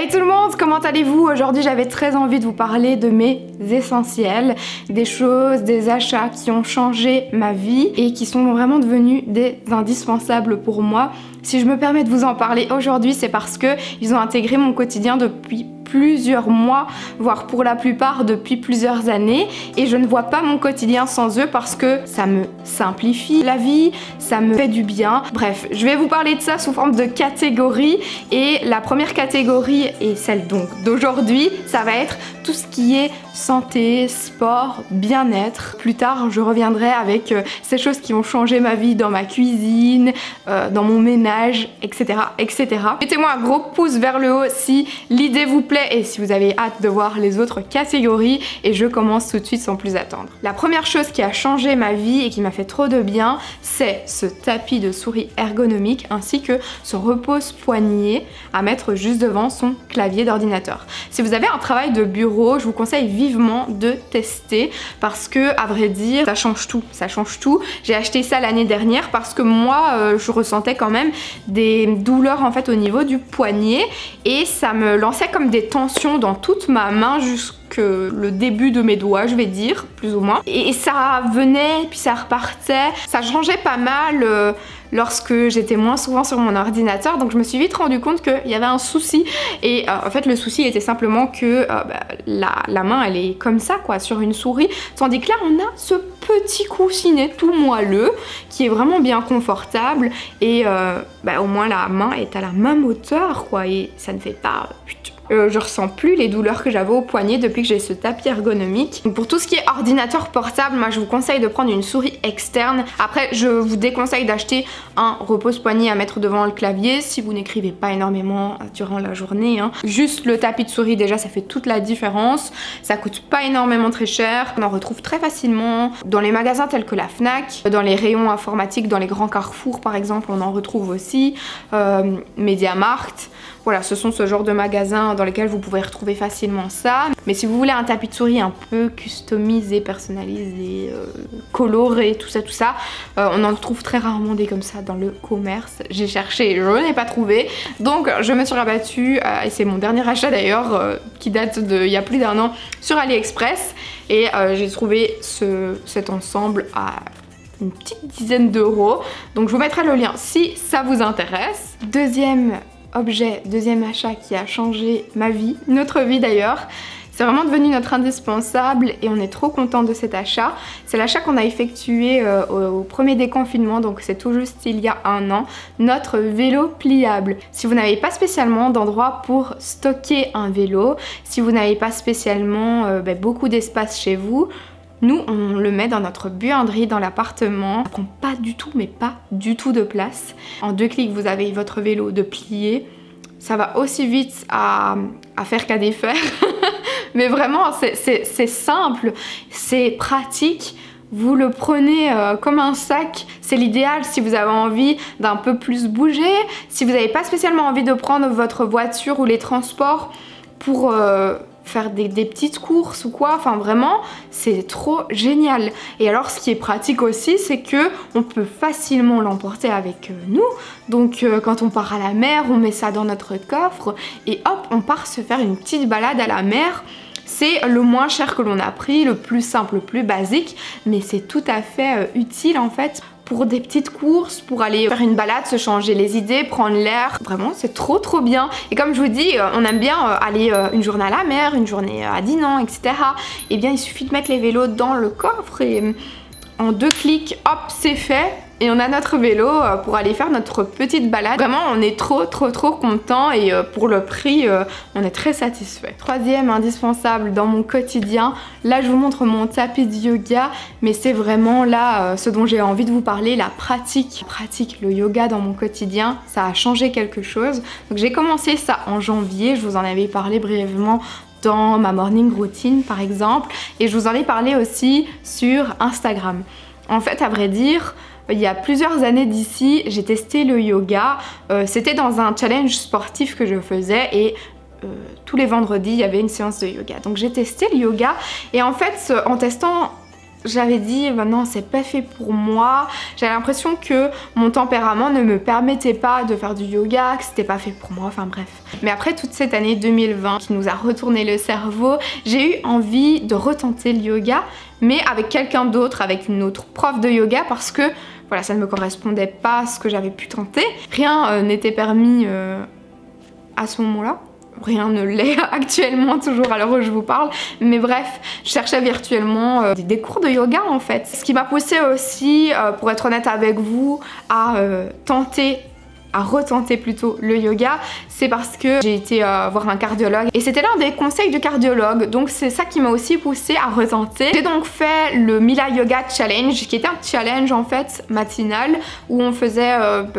Hey tout le monde, comment allez-vous? Aujourd'hui j'avais très envie de vous parler de mes essentiels, des choses, des achats qui ont changé ma vie et qui sont vraiment devenus des indispensables pour moi. Si je me permets de vous en parler aujourd'hui, c'est parce que ils ont intégré mon quotidien depuis plusieurs mois, voire pour la plupart depuis plusieurs années, et je ne vois pas mon quotidien sans eux parce que ça me simplifie la vie, ça me fait du bien. Bref, je vais vous parler de ça sous forme de catégories, et la première catégorie et celle donc d'aujourd'hui, ça va être tout ce qui est santé, sport, bien-être. Plus tard, je reviendrai avec ces choses qui ont changé ma vie dans ma cuisine, dans mon ménage, etc., etc. Mettez-moi un gros pouce vers le haut si l'idée vous plaît et si vous avez hâte de voir les autres catégories, et je commence tout de suite sans plus attendre. La première chose qui a changé ma vie et qui m'a fait trop de bien, c'est ce tapis de souris ergonomique ainsi que ce repose-poignet à mettre juste devant son clavier d'ordinateur. Si vous avez un travail de bureau, je vous conseille vivement de tester parce que, à vrai dire, ça change tout. Ça change tout. J'ai acheté ça l'année dernière parce que moi, je ressentais quand même des douleurs en fait au niveau du poignet et ça me lançait comme des tensions dans toute ma main jusque le début de mes doigts, je vais dire, plus ou moins. Et ça venait, puis ça repartait. Ça changeait pas mal lorsque j'étais moins souvent sur mon ordinateur, donc je me suis vite rendu compte qu'il y avait un souci. Et en fait, le souci était simplement que la main, elle est comme ça, quoi, sur une souris. Tandis que là, on a ce petit coussinet tout moelleux qui est vraiment bien confortable. Et au moins, la main est à la même hauteur, quoi, et ça ne fait pas... je ressens plus les douleurs que j'avais au poignet depuis que j'ai ce tapis ergonomique. Donc pour tout ce qui est ordinateur portable, moi je vous conseille de prendre une souris externe. Après, je vous déconseille d'acheter un repose-poignet à mettre devant le clavier si vous n'écrivez pas énormément durant la journée, hein. Juste le tapis de souris, déjà ça fait toute la différence. Ça coûte pas énormément très cher. On en retrouve très facilement dans les magasins tels que la Fnac, dans les rayons informatiques, dans les grands Carrefour par exemple, on en retrouve aussi, MediaMarkt. Voilà, ce sont ce genre de magasins dans lesquels vous pouvez retrouver facilement ça. Mais si vous voulez un tapis de souris un peu customisé, personnalisé, coloré, tout ça, on en trouve très rarement des comme ça dans le commerce. J'ai cherché, je n'ai pas trouvé. Donc je me suis rabattue, et c'est mon dernier achat d'ailleurs, qui date d'il y a plus d'1 an, sur AliExpress. Et j'ai trouvé cet ensemble à une petite dizaine d'euros. Donc je vous mettrai le lien si ça vous intéresse. Deuxième achat qui a changé ma vie, notre vie d'ailleurs. C'est vraiment devenu notre indispensable et on est trop content de cet achat. C'est l'achat qu'on a effectué au premier déconfinement, donc c'est tout juste il y a 1 an, notre vélo pliable. Si vous n'avez pas spécialement d'endroit pour stocker un vélo, si vous n'avez pas spécialement beaucoup d'espace chez vous, nous, on le met dans notre buanderie, dans l'appartement. Ça prend pas du tout, mais pas du tout de place. En 2 clics, vous avez votre vélo de plier. Ça va aussi vite à faire qu'à défaire. Mais vraiment, c'est simple, c'est pratique. Vous le prenez comme un sac. C'est l'idéal si vous avez envie d'un peu plus bouger. Si vous n'avez pas spécialement envie de prendre votre voiture ou les transports pour... faire des petites courses ou quoi, enfin vraiment c'est trop génial. Et alors ce qui est pratique aussi, c'est que on peut facilement l'emporter avec nous. Donc quand on part à la mer, on met ça dans notre coffre et hop, on part se faire une petite balade à la mer. C'est le moins cher que l'on a pris, le plus simple, le plus basique, mais c'est tout à fait utile en fait pour des petites courses, pour aller faire une balade, se changer les idées, prendre l'air. Vraiment, c'est trop bien. Et comme je vous dis, on aime bien aller une journée à la mer, une journée à Dinan, etc. Et bien, il suffit de mettre les vélos dans le coffre et en 2 clics, hop, c'est fait. Et on a notre vélo pour aller faire notre petite balade. Vraiment, on est trop content et pour le prix, on est très satisfait. Troisième indispensable dans mon quotidien, là je vous montre mon tapis de yoga, mais c'est vraiment là ce dont j'ai envie de vous parler, la pratique. Le yoga dans mon quotidien, ça a changé quelque chose. Donc j'ai commencé ça en janvier, je vous en avais parlé brièvement dans ma morning routine par exemple, et je vous en ai parlé aussi sur Instagram. En fait, à vrai dire, il y a plusieurs années d'ici, j'ai testé le yoga. C'était dans un challenge sportif que je faisais et tous les vendredis, il y avait une séance de yoga. Donc j'ai testé le yoga et en fait, en testant j'avais dit bah non, c'est pas fait pour moi. J'avais l'impression que mon tempérament ne me permettait pas de faire du yoga, que c'était pas fait pour moi, enfin bref. Mais après toute cette année 2020 qui nous a retourné le cerveau, j'ai eu envie de retenter le yoga, mais avec quelqu'un d'autre, avec une autre prof de yoga, parce que voilà, ça ne me correspondait pas à ce que j'avais pu tenter. Rien n'était permis à ce moment-là. Rien ne l'est actuellement, toujours à l'heure où je vous parle. Mais bref, je cherchais virtuellement des cours de yoga en fait. Ce qui m'a poussée aussi, pour être honnête avec vous, à retenter plutôt le yoga, c'est parce que j'ai été voir un cardiologue et c'était l'un des conseils du cardiologue, donc c'est ça qui m'a aussi poussée à retenter. J'ai donc fait le Mila Yoga Challenge, qui était un challenge en fait matinal où on faisait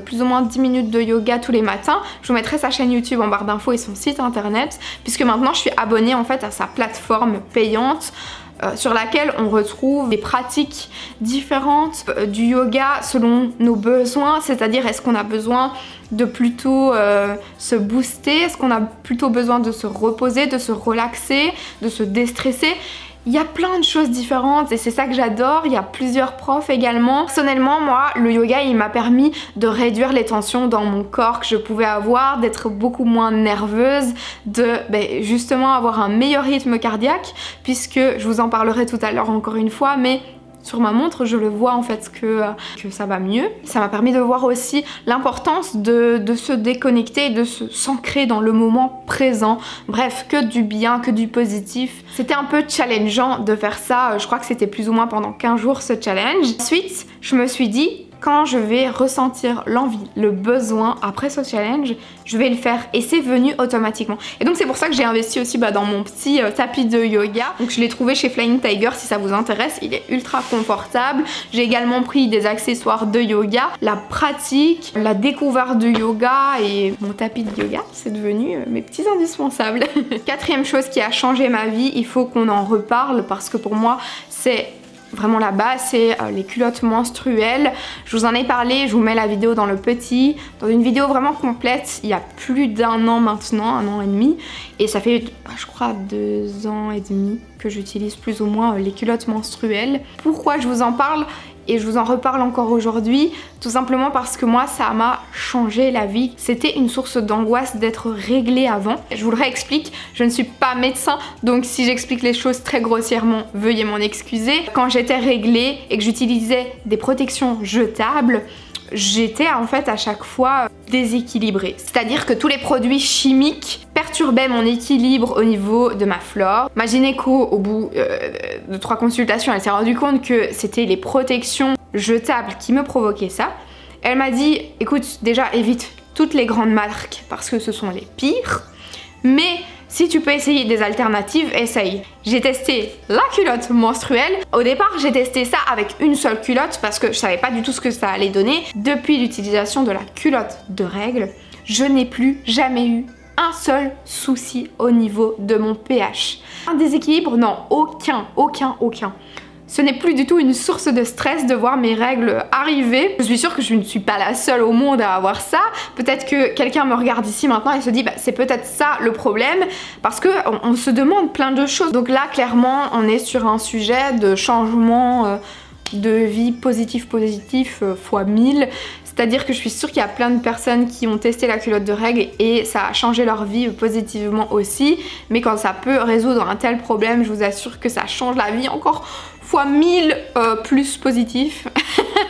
plus ou moins 10 minutes de yoga tous les matins. Je vous mettrai sa chaîne YouTube en barre d'infos et son site internet, puisque maintenant je suis abonnée en fait à sa plateforme payante, sur laquelle on retrouve des pratiques différentes du yoga selon nos besoins, c'est-à-dire est-ce qu'on a besoin de plutôt se booster, est-ce qu'on a plutôt besoin de se reposer, de se relaxer, de se déstresser. Il y a plein de choses différentes et c'est ça que j'adore, il y a plusieurs profs également. Personnellement, moi, le yoga, il m'a permis de réduire les tensions dans mon corps que je pouvais avoir, d'être beaucoup moins nerveuse, de justement avoir un meilleur rythme cardiaque, puisque je vous en parlerai tout à l'heure encore une fois, mais sur ma montre, je le vois en fait que ça va mieux. Ça m'a permis de voir aussi l'importance de se déconnecter et de s'ancrer dans le moment présent. Bref, que du bien, que du positif. C'était un peu challengeant de faire ça. Je crois que c'était plus ou moins pendant 15 jours ce challenge. Ensuite, je me suis dit, quand je vais ressentir l'envie, le besoin après ce challenge, je vais le faire et c'est venu automatiquement. Et donc c'est pour ça que j'ai investi aussi dans mon petit tapis de yoga. Donc je l'ai trouvé chez Flying Tiger si ça vous intéresse, il est ultra confortable. J'ai également pris des accessoires de yoga, la pratique, la découverte du yoga et mon tapis de yoga, c'est devenu mes petits indispensables. Quatrième chose qui a changé ma vie, il faut qu'on en reparle parce que pour moi c'est vraiment la base, c'est les culottes menstruelles. Je vous en ai parlé, je vous mets la vidéo dans dans une vidéo vraiment complète, il y a plus d'1 an maintenant, 1 an et demi. Et ça fait, je crois, 2 ans et demi que j'utilise plus ou moins les culottes menstruelles. Pourquoi je vous en parle ? Et je vous en reparle encore aujourd'hui, tout simplement parce que moi ça m'a changé la vie. C'était une source d'angoisse d'être réglée avant. Je vous le réexplique, je ne suis pas médecin, donc si j'explique les choses très grossièrement, veuillez m'en excuser. Quand j'étais réglée et que j'utilisais des protections jetables, j'étais en fait à chaque fois déséquilibrée. C'est-à-dire que tous les produits chimiques perturbaient mon équilibre au niveau de ma flore. Ma gynéco, au bout de 3 consultations, elle s'est rendue compte que c'était les protections jetables qui me provoquaient ça. Elle m'a dit, écoute, déjà évite toutes les grandes marques parce que ce sont les pires, mais si tu peux essayer des alternatives, essaye. J'ai testé la culotte menstruelle. Au départ, j'ai testé ça avec une seule culotte parce que je savais pas du tout ce que ça allait donner. Depuis l'utilisation de la culotte de règles, je n'ai plus jamais eu un seul souci au niveau de mon pH. Un déséquilibre? Non, aucun. Ce n'est plus du tout une source de stress de voir mes règles arriver. Je suis sûre que je ne suis pas la seule au monde à avoir ça. Peut-être que quelqu'un me regarde ici maintenant et se dit c'est peut-être ça le problème, parce que on se demande plein de choses. Donc là, clairement, on est sur un sujet de changement de vie positif fois 1000. C'est-à-dire que je suis sûre qu'il y a plein de personnes qui ont testé la culotte de règles et ça a changé leur vie positivement aussi. Mais quand ça peut résoudre un tel problème, je vous assure que ça change la vie encore fois 1000 plus positif.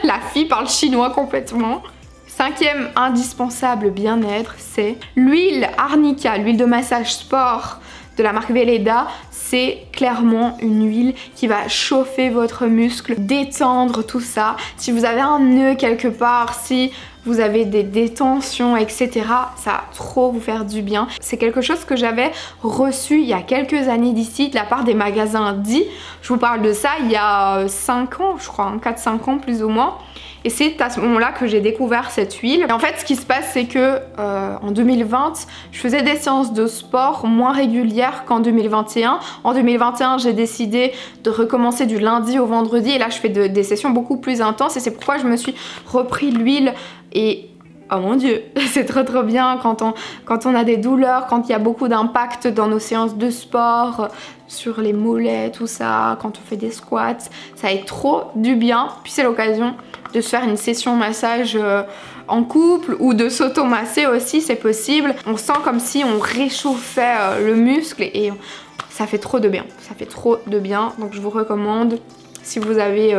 La fille parle chinois complètement. 5e indispensable bien-être, c'est l'huile Arnica, l'huile de massage sport de la marque Velleda. C'est clairement une huile qui va chauffer votre muscle, détendre tout ça. Si vous avez un nœud quelque part, si vous avez des détentions, etc., ça va trop vous faire du bien. C'est quelque chose que j'avais reçu il y a quelques années d'ici, de la part des magasins dits. Je vous parle de ça il y a 5 ans, je crois, 4-5 ans plus ou moins. Et c'est à ce moment-là que j'ai découvert cette huile. Et en fait, ce qui se passe, c'est que en 2020, je faisais des séances de sport moins régulières qu'en 2021. En 2021, j'ai décidé de recommencer du lundi au vendredi. Et là, je fais des sessions beaucoup plus intenses. Et c'est pourquoi je me suis repris l'huile. Et oh mon dieu, c'est trop bien quand on a des douleurs, quand il y a beaucoup d'impact dans nos séances de sport, sur les mollets, tout ça, quand on fait des squats, ça fait trop du bien. Puis c'est l'occasion de se faire une session massage en couple ou de s'auto-masser aussi, c'est possible. On sent comme si on réchauffait le muscle et ça fait trop de bien. Ça fait trop de bien, donc je vous recommande si vous avez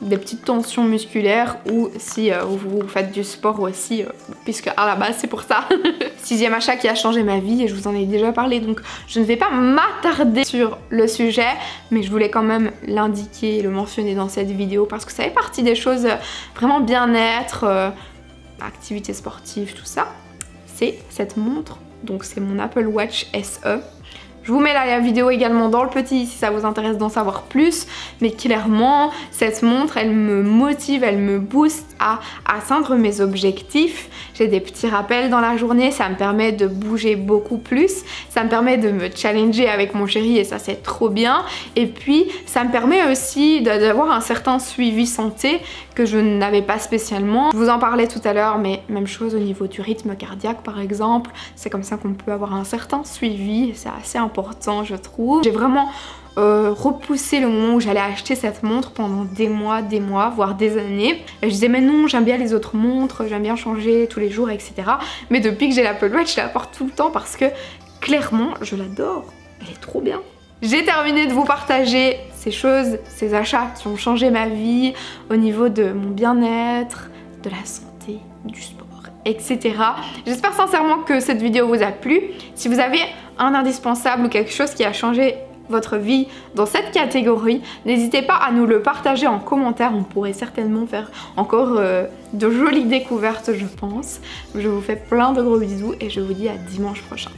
des petites tensions musculaires ou si vous faites du sport aussi, puisque à la base c'est pour ça. 6e achat qui a changé ma vie et je vous en ai déjà parlé, donc je ne vais pas m'attarder sur le sujet, mais je voulais quand même l'indiquer, le mentionner dans cette vidéo parce que ça fait partie des choses vraiment bien-être, activité sportive, tout ça. C'est cette montre, donc c'est mon Apple Watch SE. Je vous mets la vidéo également dans le petit si ça vous intéresse d'en savoir plus, mais clairement cette montre elle me motive, elle me booste à atteindre mes objectifs. J'ai des petits rappels dans la journée, ça me permet de bouger beaucoup plus, ça me permet de me challenger avec mon chéri et ça c'est trop bien. Et puis ça me permet aussi d'avoir un certain suivi santé que je n'avais pas spécialement. Je vous en parlais tout à l'heure, mais même chose au niveau du rythme cardiaque par exemple, c'est comme ça qu'on peut avoir un certain suivi et c'est assez important je trouve. J'ai vraiment repoussé le moment où j'allais acheter cette montre pendant des mois, voire des années. Et je disais mais non, j'aime bien les autres montres, j'aime bien changer tous les jours, etc. Mais depuis que j'ai l'Apple Watch, je la porte tout le temps parce que clairement, je l'adore. Elle est trop bien. J'ai terminé de vous partager ces choses, ces achats qui ont changé ma vie au niveau de mon bien-être, de la santé, du sport, etc. J'espère sincèrement que cette vidéo vous a plu. Si vous avez un indispensable ou quelque chose qui a changé votre vie dans cette catégorie, n'hésitez pas à nous le partager en commentaire, on pourrait certainement faire encore de jolies découvertes je pense. Je vous fais plein de gros bisous et je vous dis à dimanche prochain.